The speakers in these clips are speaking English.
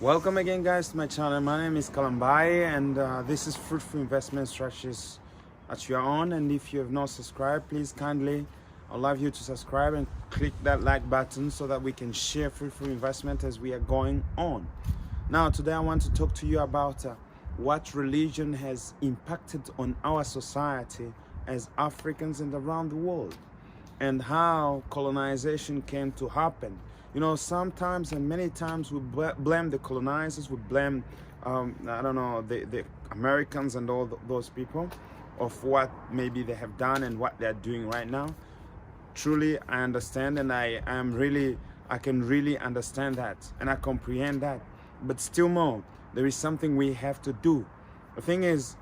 Welcome again, guys, to my channel. My name is Kalambai, and this is Fruitful Investment Strategies that you are on. And if you have not subscribed, please kindly, I'd love you to subscribe and click that like button so that we can share fruitful investment as we are going on. Now, today I want to talk to you about what religion has impacted on our society as Africans and around the world, and how colonization came to happen. You know, sometimes and many times we blame the colonizers, we blame, I don't know, the Americans and all those people of what maybe they have done and what they're doing right now. Truly, I understand, and I can really understand that, and I comprehend that. But still more, there is something we have to do. The thing is,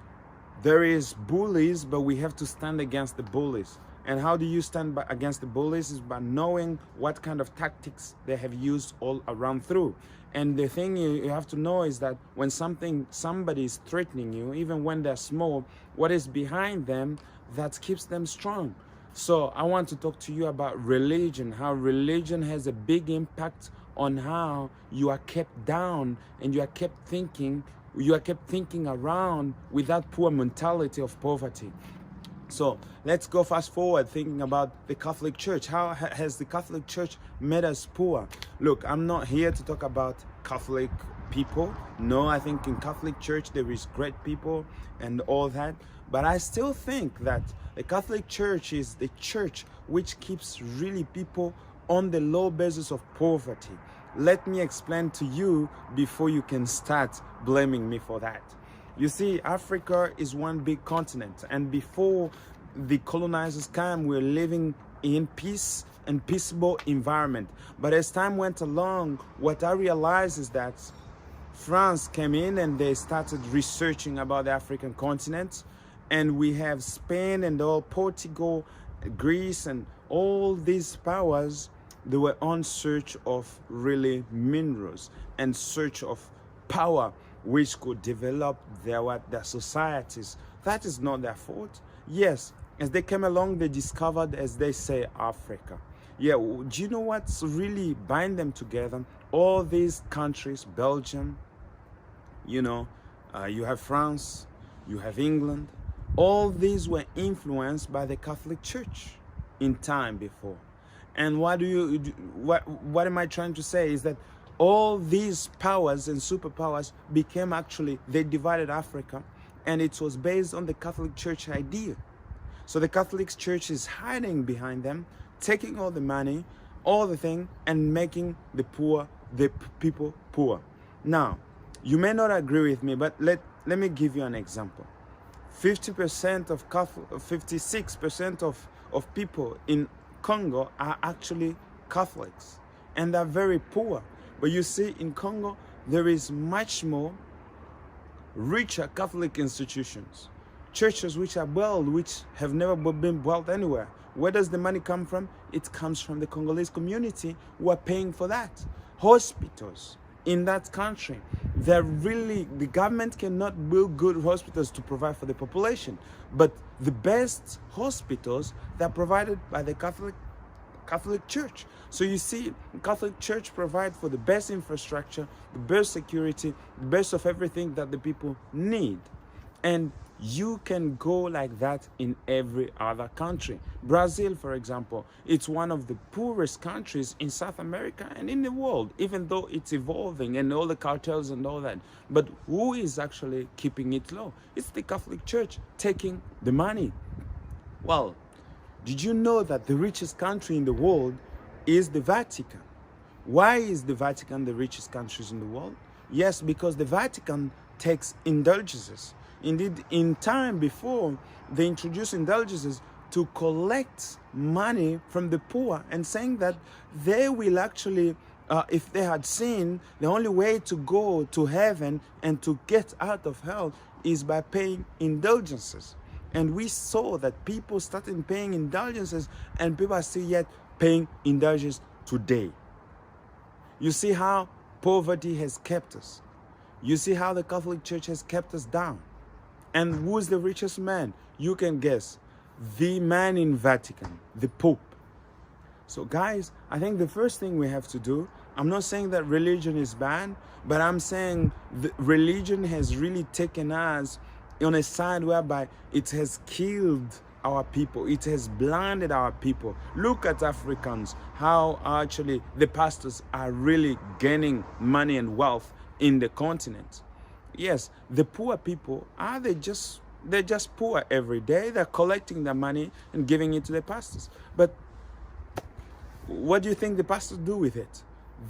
there is bullies, but we have to stand against the bullies. And how do you stand against the bullies? Is by knowing what kind of tactics they have used all around through. And the thing you have to know is that when somebody is threatening you, even when they're small, what is behind them that keeps them strong. So I want to talk to you about religion, how religion has a big impact on how you are kept down and you are kept thinking around with that poor mentality of poverty. So let's go fast forward thinking about the Catholic Church. How has the Catholic Church made us poor? Look, I'm not here to talk about Catholic people. No, I think in Catholic Church there is great people and all that. But I still think that the Catholic Church is the church which keeps really people on the low basis of poverty. Let me explain to you before you can start blaming me for that. You see, Africa is one big continent, and before the colonizers came, we were living in peace and peaceable environment. But as time went along, what I realized is that France came in and they started researching about the African continent, and we have Spain and all Portugal, Greece, and all these powers. They were on search of really minerals and search of power which could develop their societies. That is not their fault. Yes, as they came along, they discovered, as they say, Africa. Yeah, do you know what's really bind them together? All these countries, Belgium, you know, you have France, you have England. All these were influenced by the Catholic Church in time before. And what am I trying to say is that all these powers and superpowers became actually, they divided Africa, and it was based on the Catholic Church idea. So the Catholic Church is hiding behind them, taking all the money, all the thing, and making the people poor. Now, you may not agree with me, but let me give you an example. 50% of 56% of people in Congo are actually Catholics, and they're very poor. But you see, in Congo, there is much more richer Catholic institutions, churches which are built, which have never been built anywhere. Where does the money come from? It comes from the Congolese community who are paying for that. Hospitals in that country, the government cannot build good hospitals to provide for the population, but the best hospitals, they're provided by the Catholic Church. So you see, the Catholic Church provides for the best infrastructure, the best security, the best of everything that the people need. And you can go like that in every other country. Brazil, for example, it's one of the poorest countries in South America and in the world, even though it's evolving and all the cartels and all that. But who is actually keeping it low? It's the Catholic Church taking the money. Well, did you know that the richest country in the world is the Vatican? Why is the Vatican the richest country in the world? Yes, because the Vatican takes indulgences. Indeed, in time before, they introduced indulgences to collect money from the poor, and saying that they will actually, if they had sinned, the only way to go to heaven and to get out of hell is by paying indulgences. And we saw that people started paying indulgences, and people are still yet paying indulgences today. You see how poverty has kept us. You see how the Catholic Church has kept us down. And who's the richest man? You can guess. The man in Vatican, the Pope. So guys, I think the first thing we have to do, I'm not saying that religion is bad, but I'm saying religion has really taken us on a side whereby it has killed our people. It has blinded our people. Look at Africans, how actually the pastors are really gaining money and wealth in the continent. Yes, the poor people, they're just poor every day. They're collecting their money and giving it to the pastors. But what do you think the pastors do with it?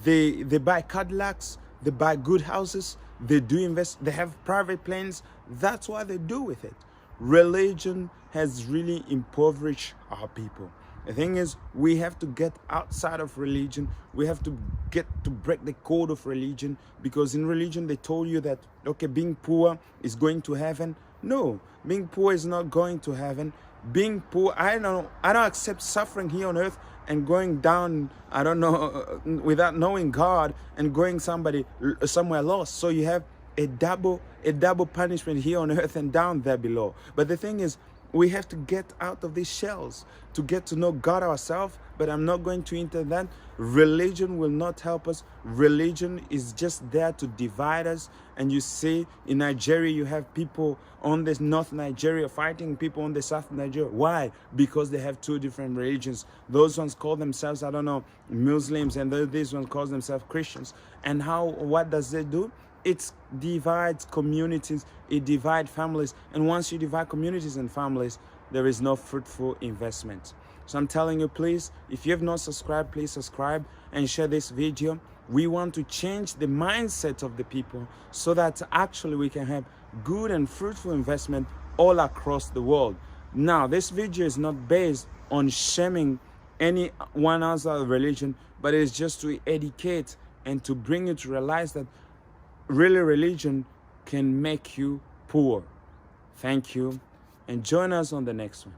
They buy Cadillacs, they buy good houses, they do invest, they have private planes. That's what they do with it. Religion has really impoverished our people. The thing is, we have to get outside of religion. We have to get to break the code of religion, because in religion they told you that, okay, being poor is going to heaven. No, being poor is not going to heaven. Being poor, I don't accept suffering here on earth and going down, I don't know, without knowing God, and going somewhere lost. So you have a double punishment here on earth and down there below. But the thing is, we have to get out of these shells to get to know God ourselves. But I'm not going to enter that. Religion will not help us. Religion is just there to divide us. And you see, in Nigeria, you have people on the North Nigeria fighting people on the South Nigeria. Why? Because they have two different religions. Those ones call themselves, I don't know, Muslims, and these ones call themselves Christians. And what does it do? It divides communities, it divides families. And once you divide communities and families, there is no fruitful investment. So I'm telling you, please, if you have not subscribed, please subscribe and share this video. We want to change the mindset of the people so that actually we can have good and fruitful investment all across the world. Now, this video is not based on shaming any one other religion, but it's just to educate and to bring you to realize that really religion can make you poor. Thank you, and join us on the next one.